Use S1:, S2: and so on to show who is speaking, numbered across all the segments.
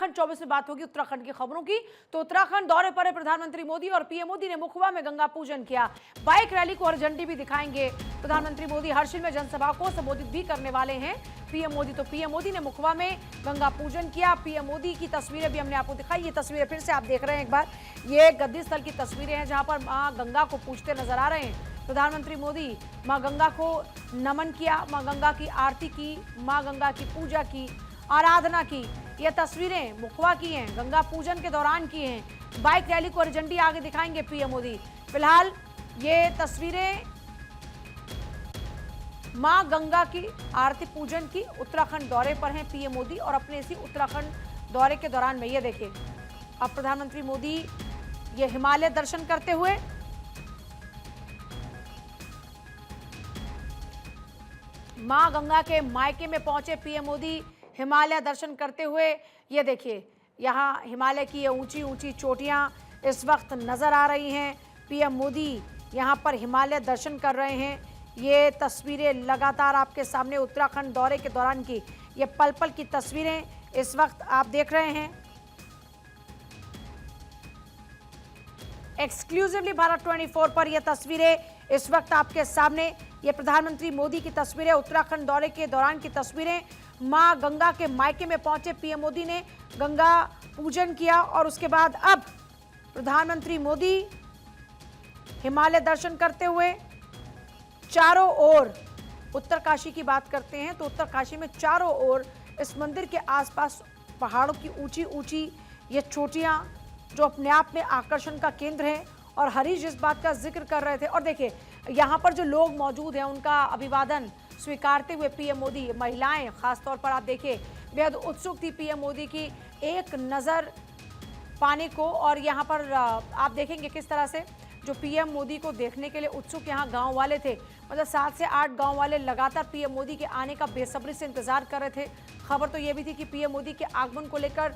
S1: उत्तराखंड 24 में बात होगी उत्तराखंड की खबरों की। तो उत्तराखंड दौरे पर है प्रधानमंत्री मोदी और पीएम मोदी ने मुखवा में गंगा पूजन किया। बाइक रैली को हरी झंडी भी दिखाएंगे प्रधानमंत्री मोदी। हर्षिल में जनसभा को संबोधित भी करने वाले हैं पीएम मोदी। तो पीएम मोदी ने मुखवा में गंगा पूजन किया। पीएम मोदी की तस्वीरें भी हमने आपको दिखाई। ये तस्वीरें फिर से आप देख रहे हैं एक बार, ये गद्दी स्थल की तस्वीरें हैं जहां पर मां गंगा को पूजते नजर आ रहे हैं प्रधानमंत्री मोदी। मां गंगा को नमन किया, मां गंगा की आरती की, मां गंगा की पूजा की, आराधना की। ये तस्वीरें मुखवा की हैं, गंगा पूजन के दौरान की हैं। बाइक रैली को हरी झंडी आगे दिखाएंगे पीएम मोदी। फिलहाल ये तस्वीरें मां गंगा की आरती पूजन की उत्तराखंड दौरे पर हैं पीएम मोदी और अपने इसी उत्तराखंड दौरे के दौरान में ये देखिए अब प्रधानमंत्री मोदी ये हिमालय दर्शन करते हुए मां गंगा के मायके में पहुंचे पीएम मोदी हिमालय दर्शन करते हुए। ये देखिए यहां हिमालय की ये ऊंची ऊंची चोटियां इस वक्त नजर आ रही हैं। पीएम मोदी यहां पर हिमालय दर्शन कर रहे हैं। ये तस्वीरें लगातार आपके सामने उत्तराखंड दौरे के दौरान की ये पल पल की तस्वीरें इस वक्त आप देख रहे हैं। एक्सक्लूसिवली भारत 24 पर यह तस्वीरें इस वक्त आपके सामने, ये प्रधानमंत्री मोदी की तस्वीरें, उत्तराखंड दौरे के दौरान की तस्वीरें। मां गंगा के मायके में पहुंचे पीएम मोदी ने गंगा पूजन किया और उसके बाद अब प्रधानमंत्री मोदी हिमालय दर्शन करते हुए चारों ओर उत्तरकाशी की बात करते हैं तो उत्तरकाशी में चारों ओर इस मंदिर के आसपास पहाड़ों की ऊंची ऊंची ये चोटियां जो अपने आप में आकर्षण का केंद्र है। और हरीश जिस बात का जिक्र कर रहे थे और देखिए यहाँ पर जो लोग मौजूद हैं उनका अभिवादन स्वीकारते हुए पीएम मोदी, महिलाएं खासतौर पर आप देखिए बेहद उत्सुक थी पीएम मोदी की एक नज़र पाने को। और यहाँ पर आप देखेंगे किस तरह से जो पीएम मोदी को देखने के लिए उत्सुक यहाँ गांव वाले थे, मतलब 7 से 8 गांव वाले लगातार पीएम मोदी के आने का बेसब्री से इंतजार कर रहे थे। खबर तो ये भी थी कि पीएम मोदी के आगमन को लेकर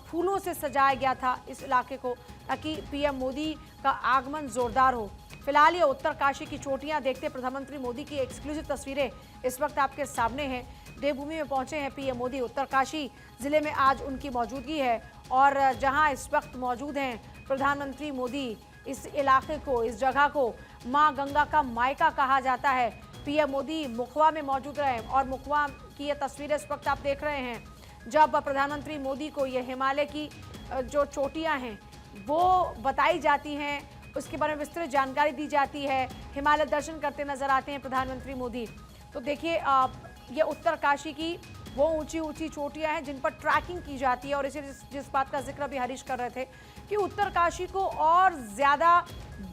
S1: फूलों से सजाया गया था इस इलाके को ताकि पीएम मोदी का आगमन जोरदार हो। फिलहाल ये उत्तरकाशी की चोटियां देखते प्रधानमंत्री मोदी की एक्सक्लूसिव तस्वीरें इस वक्त आपके सामने हैं। देवभूमि में पहुंचे हैं पीएम मोदी। उत्तरकाशी जिले में आज उनकी मौजूदगी है और जहां इस वक्त मौजूद हैं प्रधानमंत्री मोदी, इस इलाके को, इस जगह को मां गंगा का मायका कहा जाता है। पीएम मोदी मुखवा में मौजूद रहे और मुखवा की ये तस्वीरें इस वक्त आप देख रहे हैं जब प्रधानमंत्री मोदी को ये हिमालय की जो चोटियां हैं वो बताई जाती हैं, उसके बारे में विस्तृत जानकारी दी जाती है। हिमालय दर्शन करते नजर आते हैं प्रधानमंत्री मोदी। तो देखिए ये उत्तरकाशी की वो ऊंची ऊंची चोटियां हैं जिन पर ट्रैकिंग की जाती है और इसे जिस बात का जिक्र भी हरीश कर रहे थे कि उत्तरकाशी को और ज़्यादा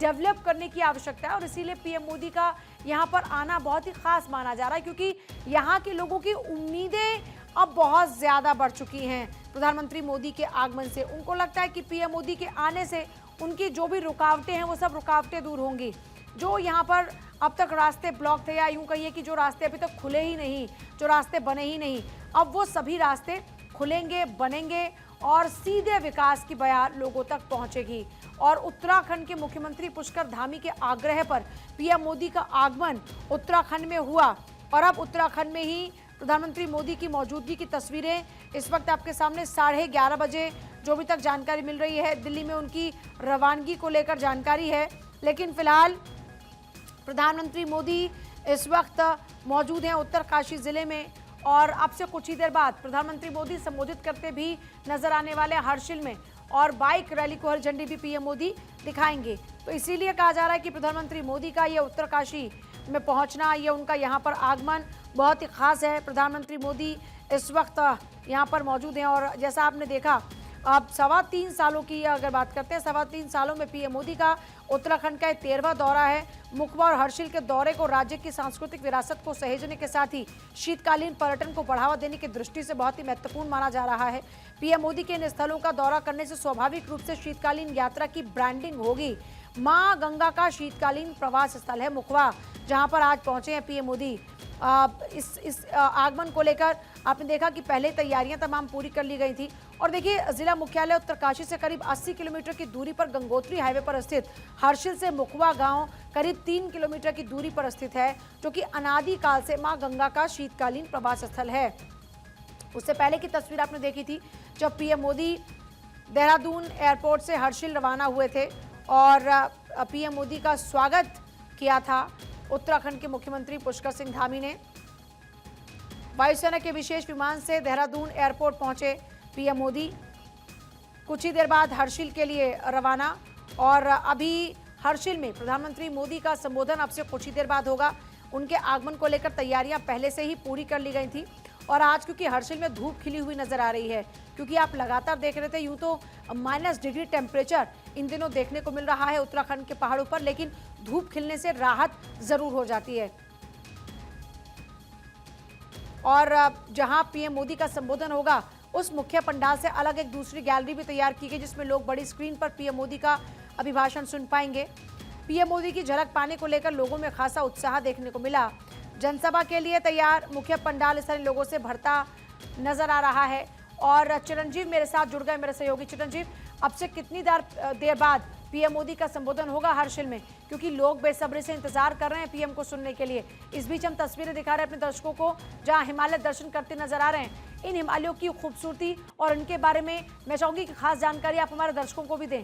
S1: डेवलप करने की आवश्यकता है और इसीलिए पीएम मोदी का यहाँ पर आना बहुत ही खास माना जा रहा है क्योंकि यहाँ के लोगों की उम्मीदें अब बहुत ज़्यादा बढ़ चुकी हैं प्रधानमंत्री मोदी के आगमन से। उनको लगता है कि पीएम मोदी के आने से उनकी जो भी रुकावटें हैं वो सब रुकावटें दूर होंगी। जो यहाँ पर अब तक रास्ते ब्लॉक थे या यूं कहिए कि जो रास्ते अभी तक खुले ही नहीं, जो रास्ते बने ही नहीं, अब वो सभी रास्ते खुलेंगे, बनेंगे और सीधे विकास की बयान लोगों तक पहुंचेगी। और उत्तराखंड के मुख्यमंत्री पुष्कर धामी के आग्रह पर पीएम मोदी का आगमन उत्तराखंड में हुआ और अब उत्तराखंड में ही प्रधानमंत्री मोदी की मौजूदगी की तस्वीरें इस वक्त आपके सामने 11:30 बजे जो अभी तक जानकारी मिल रही है दिल्ली में उनकी रवानगी को लेकर जानकारी है। लेकिन फिलहाल प्रधानमंत्री मोदी इस वक्त मौजूद हैं उत्तरकाशी जिले में और अब से कुछ ही देर बाद प्रधानमंत्री मोदी संबोधित करते भी नजर आने वाले हर्षिल में और बाइक रैली को हरी झंडी भी पीएम मोदी दिखाएंगे। तो इसीलिए कहा जा रहा है कि प्रधानमंत्री मोदी का ये उत्तरकाशी में पहुंचना, ये उनका यहाँ पर आगमन बहुत ही खास है। प्रधानमंत्री मोदी इस वक्त यहाँ पर मौजूद हैं और जैसा आपने देखा अब 3.25 सालों की अगर बात करते हैं, 3.25 सालों में पीएम मोदी का उत्तराखंड का 13वां दौरा है। मुखवा और हर्षिल के दौरे को राज्य की सांस्कृतिक विरासत को सहेजने के साथ ही शीतकालीन पर्यटन को बढ़ावा देने की दृष्टि से बहुत ही महत्वपूर्ण माना जा रहा है। पीएम मोदी के इन स्थलों का दौरा करने से स्वाभाविक रूप से शीतकालीन यात्रा की ब्रांडिंग होगी। मां गंगा का शीतकालीन प्रवास स्थल है मुखवा, जहां पर आज पहुंचे हैं पीएम मोदी। इस आगमन को लेकर आपने देखा कि पहले तैयारियां तमाम पूरी कर ली गई थी और देखिए जिला मुख्यालय उत्तरकाशी से करीब 80 किलोमीटर की दूरी पर गंगोत्री हाईवे पर स्थित हर्षिल से मुखवा गांव करीब 3 किलोमीटर की दूरी पर स्थित है, जो कि अनादि काल से मां गंगा का शीतकालीन प्रवास स्थल है। उससे पहले की तस्वीर आपने देखी थी जब पीएम मोदी देहरादून एयरपोर्ट से हर्षिल रवाना हुए थे और पीएम मोदी का स्वागत किया था उत्तराखंड के मुख्यमंत्री पुष्कर सिंह धामी ने। वायुसेना के विशेष विमान से देहरादून एयरपोर्ट पहुंचे पीएम मोदी, कुछ ही देर बाद हर्षिल के लिए रवाना। और अभी हर्षिल में प्रधानमंत्री मोदी का संबोधन अब से कुछ ही देर बाद होगा। उनके आगमन को लेकर तैयारियां पहले से ही पूरी कर ली गई थी। और आज क्योंकि हर्षिल में धूप खिली हुई नजर आ रही है, क्योंकि आप लगातार देख रहे थे, यूं तो -डिग्री टेम्परेचर इन दिनों देखने को मिल रहा है उत्तराखंड के पहाड़ों पर, लेकिन धूप खिलने से राहत जरूर हो जाती है। और जहां पीएम मोदी का संबोधन होगा उस मुख्य पंडाल से अलग एक दूसरी गैलरी भी तैयार की गई, जिसमें लोग बड़ी स्क्रीन पर पीएम मोदी का अभिभाषण सुन पाएंगे। पीएम मोदी की झलक पाने को लेकर लोगों में खासा उत्साह देखने को मिला। जनसभा के लिए तैयार मुख्य पंडाल स्थानीय लोगों से भरता नजर आ रहा है। और चिरंजीव मेरे साथ जुड़ गए, मेरे सहयोगी। चिरंजीव, अब से कितनी देर बाद पीएम मोदी का संबोधन होगा हर्षिल में, क्योंकि लोग बेसब्री से इंतजार कर रहे हैं पीएम को सुनने के लिए। इस बीच हम तस्वीरें दिखा रहे हैं अपने दर्शकों को, जहां हिमालय दर्शन करते नजर आ रहे हैं। इन हिमालयों की खूबसूरती और इनके बारे में मैं चाहूंगी कि खास जानकारी आप हमारे दर्शकों को भी दें।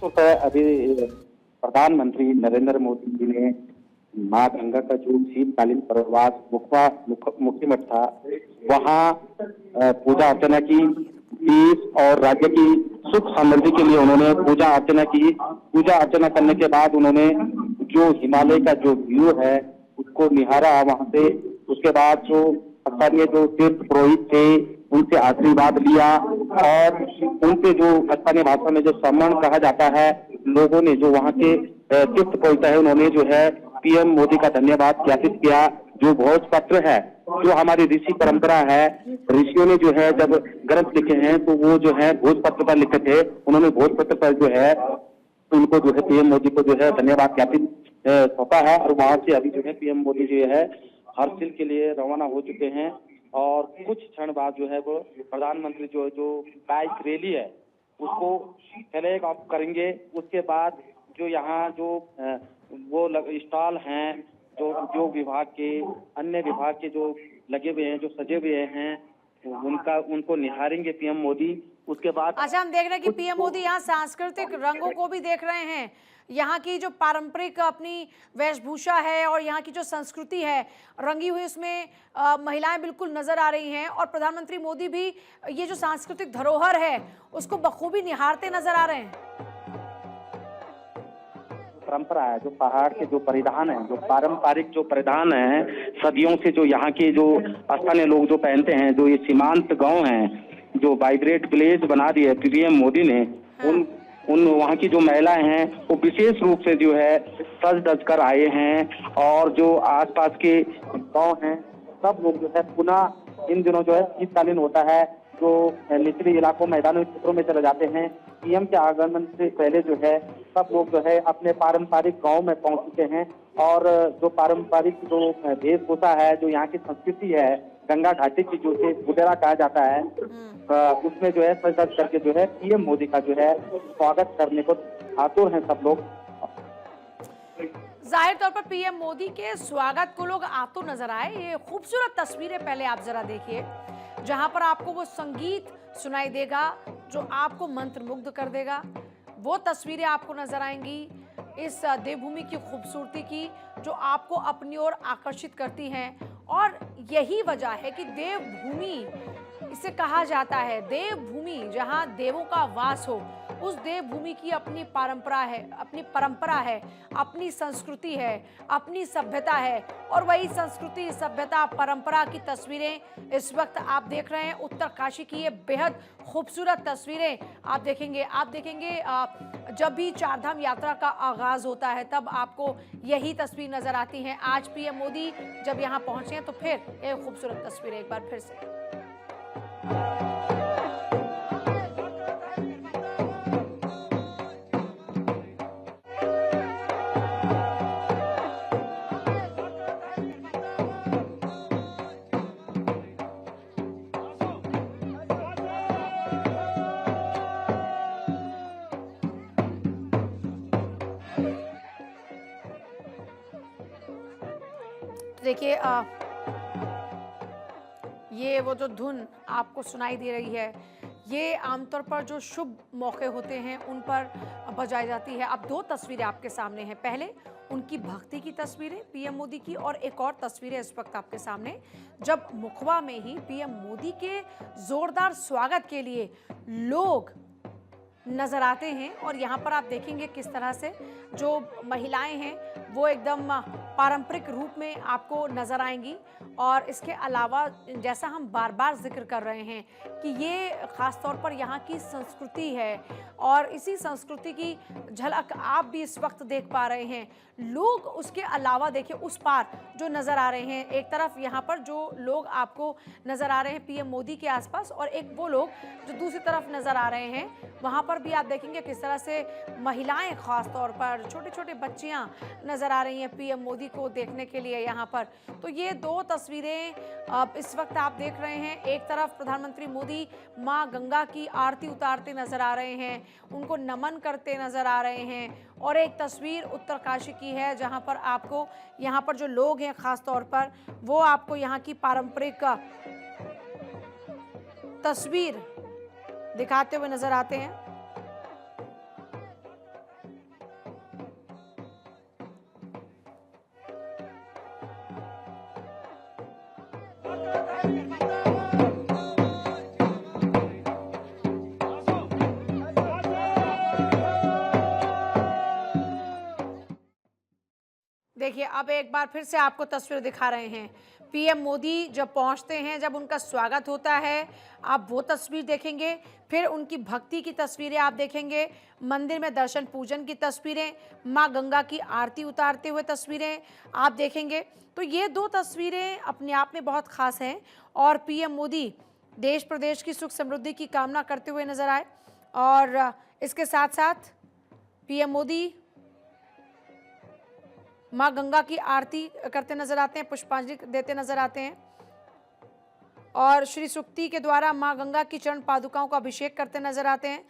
S2: तो अभी प्रधानमंत्री नरेंद्र मोदी जी ने मां गंगा का जो शीतकालीन प्रवास मुक्ति मठ था, वहाँ पूजा अर्चना की। देश और राज्य की सुख समृद्धि के लिए उन्होंने पूजा अर्चना की। पूजा अर्चना करने के बाद उन्होंने जो हिमालय का जो व्यू है उसको निहारा वहां से। उसके बाद जो स्थानीय जो तीर्थ पुरोहित थे उनसे आशीर्वाद लिया और उनसे जो स्थानीय भाषा में जो सम्मान कहा जाता है, लोगों ने जो वहाँ के तीर्थ पुरोहित है उन्होंने जो है पीएम मोदी का धन्यवाद ज्ञापित किया। जो भोज पत्र है, जो हमारी ऋषि परंपरा है, ऋषियों ने जो है जब ग्रंथ लिखे हैं तो वो जो है भोज पत्र पर लिखे थे। उन्होंने भोज पत्र पर जो है उनको जो है पीएम मोदी को जो है धन्यवाद ज्ञापित सौंपा है। और वहां से अभी जो है पीएम मोदी जो है हर्षिल के लिए रवाना हो चुके हैं। और कुछ क्षण बाद जो है वो प्रधानमंत्री जो बाइक रैली है उसको फ्लैग ऑफ करेंगे। उसके बाद जो यहाँ जो वो स्टॉल हैं, जो विभाग के अन्य विभाग के जो लगे हुए हैं, जो सजे हुए हैं, उनको निहारेंगे पीएम मोदी। उसके बाद
S1: अच्छा, हम देख रहे हैं कि पीएम मोदी यहाँ सांस्कृतिक रंगों को भी देख रहे हैं। यहाँ की जो पारंपरिक अपनी वेशभूषा है और यहाँ की जो संस्कृति है रंगी हुई, उसमें महिलाएं बिल्कुल नजर आ रही हैं। और प्रधानमंत्री मोदी भी ये जो सांस्कृतिक धरोहर है उसको बखूबी निहारते नजर आ रहे हैं।
S2: परंपरा है, जो पहाड़ के जो परिधान है, जो पारंपरिक जो परिधान है, सदियों से जो यहाँ के जो स्थानीय लोग जो पहनते हैं, जो ये सीमांत गांव हैं, जो वाइब्रेट विलेज बना दिए पीएम मोदी ने, उन वहाँ की जो महिलाएं हैं वो विशेष रूप से जो है सज धज कर आए हैं। और जो आसपास के गांव हैं सब लोग जो है पुनः इन दिनों जो है शीतकालीन होता है, जो निचले इलाकों मैदानी क्षेत्रों में चले जाते हैं। पीएम के आगमन से पहले जो है सब लोग जो है अपने पारंपरिक गांव में पहुंच चुके हैं। और जो पारंपरिक जो वेशभूषा है, जो यहाँ की संस्कृति है, गंगा घाटी की जो बुटेरा कहा जाता है, उसमें जो है सज धज करके जो है पीएम मोदी का जो है स्वागत करने को आतुर हैं सब लोग।
S1: जाहिर तौर पर पीएम मोदी के स्वागत को लोग आतुर नजर आए। ये खूबसूरत तस्वीरें पहले आप जरा देखिए, जहां पर आपको वो संगीत सुनाई देगा जो आपको मंत्रमुग्ध कर देगा। वो तस्वीरें आपको नजर आएंगी इस देवभूमि की खूबसूरती की, जो आपको अपनी ओर आकर्षित करती हैं। और यही वजह है कि देवभूमि इसे कहा जाता है। देवभूमि जहां देवों का वास हो, उस देवभूमि की अपनी परंपरा है, अपनी संस्कृति है, अपनी सभ्यता है। और वही संस्कृति, सभ्यता, परंपरा की तस्वीरें इस वक्त आप देख रहे हैं। उत्तरकाशी की ये बेहद खूबसूरत तस्वीरें आप देखेंगे जब भी चारधाम यात्रा का आगाज होता है तब आपको यही तस्वीर नजर आती हैं। आज पीएम मोदी जब यहाँ पहुंचे हैं तो फिर ये खूबसूरत तस्वीरें एक बार फिर से। देखिए ये वो जो धुन आपको सुनाई दे रही है, ये आमतौर पर जो शुभ मौके होते हैं उन पर बजाई जाती है। अब 2 तस्वीरें आपके सामने हैं। पहले उनकी भक्ति की तस्वीरें पीएम मोदी की, और एक और तस्वीरें इस वक्त आपके सामने, जब मुखबा में ही पीएम मोदी के जोरदार स्वागत के लिए लोग नजर आते हैं। और यहाँ पर आप देखेंगे किस तरह से जो महिलाएं हैं वो एकदम पारंपरिक रूप में आपको नजर आएंगी। और इसके अलावा जैसा हम बार बार जिक्र कर रहे हैं कि ये खास तौर पर यहाँ की संस्कृति है, और इसी संस्कृति की झलक आप भी इस वक्त देख पा रहे हैं। लोग उसके अलावा देखिए उस पार जो नजर आ रहे हैं, एक तरफ यहाँ पर जो लोग आपको नजर आ रहे हैं पीएम मोदी के आसपास, और एक वो लोग जो दूसरी तरफ नजर आ रहे हैं, वहाँ पर भी आप देखेंगे किस तरह से महिलाएं, खास तौर पर छोटे छोटे बच्चियां नजर आ रही हैं पीएम मोदी को देखने के लिए यहाँ पर। तो ये 2 तस्वीरें इस वक्त आप देख रहे हैं। एक तरफ प्रधानमंत्री मोदी माँ गंगा की आरती उतारते नजर आ रहे हैं, उनको नमन करते नजर आ रहे हैं, और एक तस्वीर उत्तरकाशी की है जहां पर आपको यहाँ पर जो लोग हैं खास तौर पर वो आपको यहाँ की पारंपरिक तस्वीर दिखाते हुए नजर आते हैं। देखिए अब एक बार फिर से आपको तस्वीर दिखा रहे हैं। पीएम मोदी जब पहुंचते हैं, जब उनका स्वागत होता है, आप वो तस्वीर देखेंगे। फिर उनकी भक्ति की तस्वीरें आप देखेंगे, मंदिर में दर्शन पूजन की तस्वीरें, माँ गंगा की आरती उतारते हुए तस्वीरें आप देखेंगे। तो ये 2 तस्वीरें अपने आप में बहुत खास हैं। और पीएम मोदी देश प्रदेश की सुख समृद्धि की कामना करते हुए नजर आए, और इसके साथ साथ पीएम मोदी माँ गंगा की आरती करते नजर आते हैं, पुष्पांजलि देते नजर आते हैं, और श्री सुक्ति के द्वारा माँ गंगा की चरण पादुकाओं का अभिषेक करते नजर आते हैं।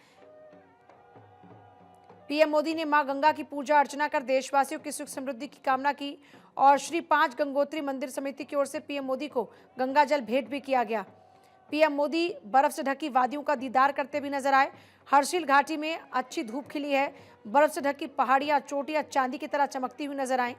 S1: पीएम मोदी ने माँ गंगा की पूजा अर्चना कर देशवासियों की सुख समृद्धि की कामना की, और श्री 5 गंगोत्री मंदिर समिति की ओर से पीएम मोदी को गंगा जल भेंट भी किया गया। पीएम मोदी बर्फ से ढकी वादियों का दीदार करते भी नजर आए। हर्षिल घाटी में अच्छी धूप खिली है, बर्फ से ढकी पहाड़ियां, चोटियां चांदी की तरह चमकती हुई नजर आई,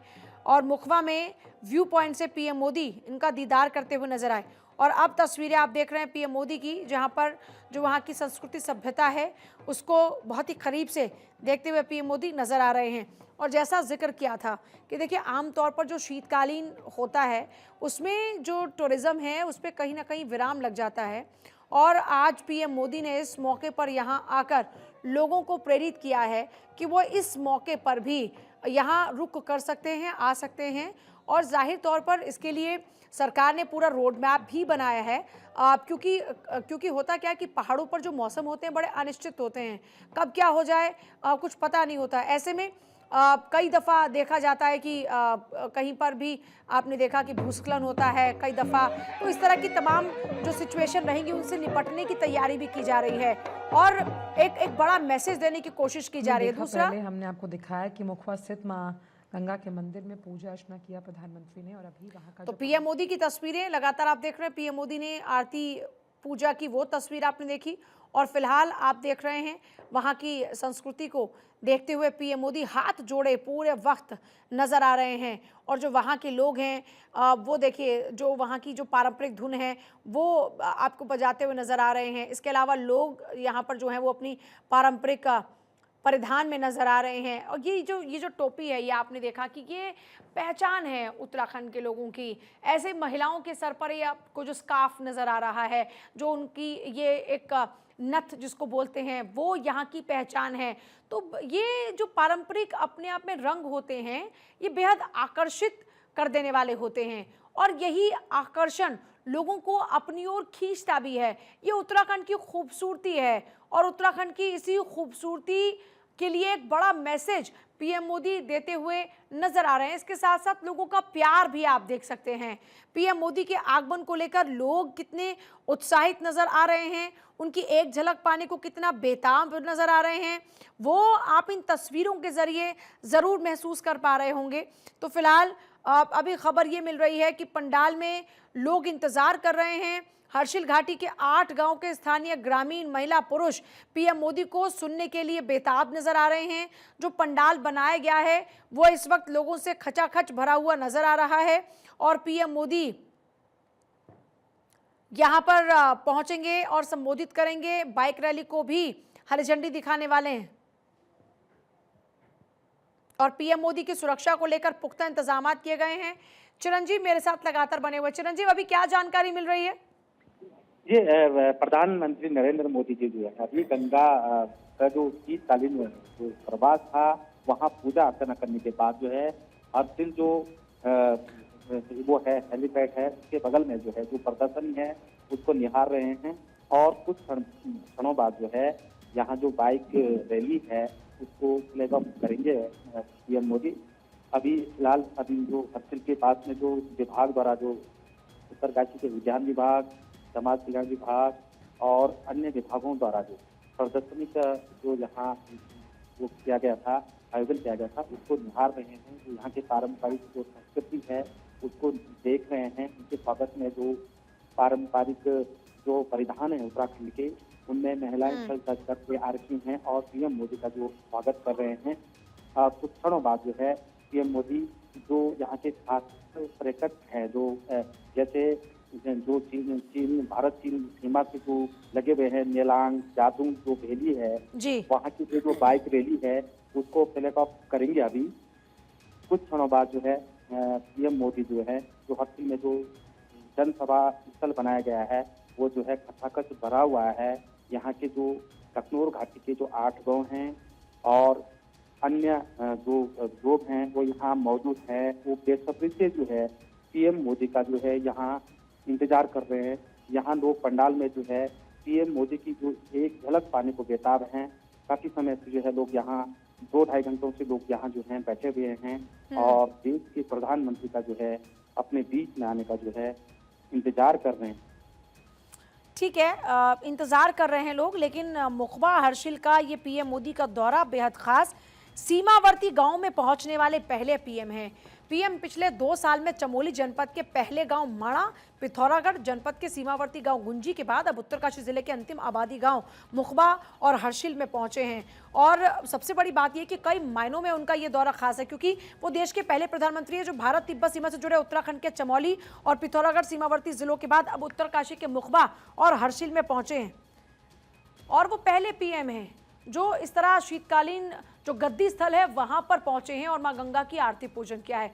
S1: और मुखवा में व्यू पॉइंट से पीएम मोदी इनका दीदार करते हुए नजर आए। और अब तस्वीरें आप देख रहे हैं पीएम मोदी की, जहां पर जो वहां की संस्कृति सभ्यता है उसको बहुत ही करीब से देखते हुए पीएम मोदी नजर आ रहे हैं। और जैसा जिक्र किया था कि देखिए आमतौर पर जो शीतकालीन होता है उसमें जो टूरिज्म है उस पर कहीं ना कहीं विराम लग जाता है, और आज पीएम मोदी ने इस मौके पर यहां आकर लोगों को प्रेरित किया है कि वो इस मौके पर भी यहाँ रुक कर सकते हैं, आ सकते हैं। और जाहिर तौर पर इसके लिए सरकार ने पूरा रोड मैप भी बनाया है, क्योंकि होता क्या है कि पहाड़ों पर जो मौसम होते हैं बड़े अनिश्चित होते हैं, कब क्या हो जाए कुछ पता नहीं होता। ऐसे में कई दफ़ा देखा जाता है कि कहीं पर भी आपने देखा कि भूस्खलन होता है कई दफ़ा। तो इस तरह की तमाम जो सिचुएशन रहेंगी उनसे निपटने की तैयारी भी की जा रही है, और एक बड़ा मैसेज देने की कोशिश की जा रही है। दूसरा,
S3: पहले हमने आपको दिखाया कि मुखवा स्थित माँ गंगा के मंदिर में पूजा अर्चना किया प्रधानमंत्री ने, और अभी वहाँ का
S1: तो पीएम मोदी की तस्वीरें लगातार आप देख रहे हैं। पीएम मोदी ने आरती पूजा की वो तस्वीर आपने देखी, और फिलहाल आप देख रहे हैं वहाँ की संस्कृति को देखते हुए पीएम मोदी हाथ जोड़े पूरे वक्त नज़र आ रहे हैं। और जो वहाँ के लोग हैं वो देखिए, जो वहाँ की जो पारंपरिक धुन है वो आपको बजाते हुए नज़र आ रहे हैं। इसके अलावा लोग यहाँ पर जो हैं वो अपनी पारंपरिक परिधान में नज़र आ रहे हैं। और ये जो टोपी है, ये आपने देखा कि ये पहचान है उत्तराखंड के लोगों की। ऐसे महिलाओं के सर पर ये आपको जो स्कार्फ नज़र आ रहा है, जो उनकी ये एक नथ जिसको बोलते हैं, वो यहाँ की पहचान है। तो ये जो पारंपरिक अपने आप में रंग होते हैं ये बेहद आकर्षित कर देने वाले होते हैं, और यही आकर्षण लोगों को अपनी ओर खींचता भी है। ये उत्तराखंड की खूबसूरती है, और उत्तराखंड की इसी खूबसूरती के लिए एक बड़ा मैसेज पीएम मोदी देते हुए नजर आ रहे हैं। इसके साथ साथ लोगों का प्यार भी आप देख सकते हैं। पीएम मोदी के आगमन को लेकर लोग कितने उत्साहित नजर आ रहे हैं, उनकी एक झलक पाने को कितना बेताब नजर आ रहे हैं, वो आप इन तस्वीरों के जरिए जरूर महसूस कर पा रहे होंगे। तो फिलहाल अभी खबर ये मिल रही है कि पंडाल में लोग इंतजार कर रहे हैं। हर्षिल घाटी के 8 गांव के स्थानीय ग्रामीण महिला पुरुष पीएम मोदी को सुनने के लिए बेताब नजर आ रहे हैं। जो पंडाल बनाया गया है वो इस वक्त लोगों से खचाखच भरा हुआ नजर आ रहा है और पीएम मोदी यहां पर पहुंचेंगे और संबोधित करेंगे। बाइक रैली को भी हरी झंडी दिखाने वाले हैं और पीएम मोदी की सुरक्षा को लेकर पुख्ता इंतजाम किए गए हैं। चिरंजीव मेरे साथ लगातार बने हुए। चिरंजीव, अभी क्या जानकारी मिल रही है?
S2: ये प्रधानमंत्री नरेंद्र मोदी जी जो है अभी गंगा का जो शीतकालीन जो प्रवास था वहाँ पूजा अर्चना करने के बाद जो है हर्षिल जो वो है हेलीपैड है उसके बगल में जो है जो प्रदर्शनी है उसको निहार रहे हैं और कुछ क्षणों बाद जो है यहाँ जो बाइक रैली है उसको फ्लैग ऑफ करेंगे पीएम मोदी। अभी फिलहाल अभी जो हर्षिल के पास में जो विभाग द्वारा जो उत्तरकाशी के उद्यान विभाग, समाज कल्याण विभाग और अन्य विभागों द्वारा जो प्रदर्शनी का जो यहाँ वो किया गया था, आयोजन किया गया था, उसको निहार रहे हैं। जो यहाँ के पारंपरिक जो संस्कृति है उसको देख रहे हैं। उनके स्वागत में जो पारंपरिक जो परिधान है उत्तराखंड के उनमें महिलाएं सज सज करके आ रही हैं और पीएम मोदी का जो स्वागत कर रहे हैं। कुछ क्षणों बाद जो है पीएम मोदी जो यहाँ के खास पर्यटक हैं जो जैसे जो चीन भारत चीन सीमा से जो लगे हुए हैं नेलांग जादुंग जो वैली है
S1: जी,
S2: वहाँ की जो बाइक रैली है उसको फ्लैग ऑफ करेंगे। अभी कुछ क्षणों बाद जो है पीएम मोदी जो है जो हर्षिल में जो जनसभा स्थल बनाया गया है वो जो है खचाखच भरा हुआ है। यहाँ के जो ककनूर घाटी के जो 8 गांव हैं और अन्य जो लोग हैं वो यहाँ मौजूद हैं। वो बेसब्री से जो है पीएम मोदी का जो है यहाँ इंतजार कर रहे हैं। यहाँ लोग पंडाल में जो है पीएम मोदी की जो एक झलक पाने को बेताब हैं। काफी समय से जो है लोग यहाँ 2-2.5 घंटों से लोग यहाँ जो हैं बैठे हुए हैं और देश के प्रधानमंत्री का जो है अपने बीच में आने का जो है इंतजार कर रहे हैं।
S1: ठीक है, इंतजार कर रहे हैं लोग, लेकिन मुखबा हर्षिल का ये पीएम मोदी का दौरा बेहद खास। सीमावर्ती गांव में पहुंचने वाले पहले पीएम हैं। पीएम पिछले 2 साल में चमोली जनपद के पहले गांव माणा, पिथौरागढ़ जनपद के सीमावर्ती गांव गुंजी के बाद अब उत्तरकाशी जिले के अंतिम आबादी गांव मुखबा और हर्षिल में पहुंचे हैं। और सबसे बड़ी बात यह कि कई मायनों में उनका ये दौरा खास है क्योंकि वो देश के पहले प्रधानमंत्री है जो भारत तिब्बत सीमा से जुड़े उत्तराखंड के चमोली और पिथौरागढ़ सीमावर्ती जिलों के बाद अब उत्तरकाशी के मुखबा और हर्षिल में पहुंचे हैं। और वो पहले पीएम हैं जो इस तरह शीतकालीन जो गद्दी स्थल है वहां पर पहुंचे हैं और मां गंगा की आरती पूजन किया है।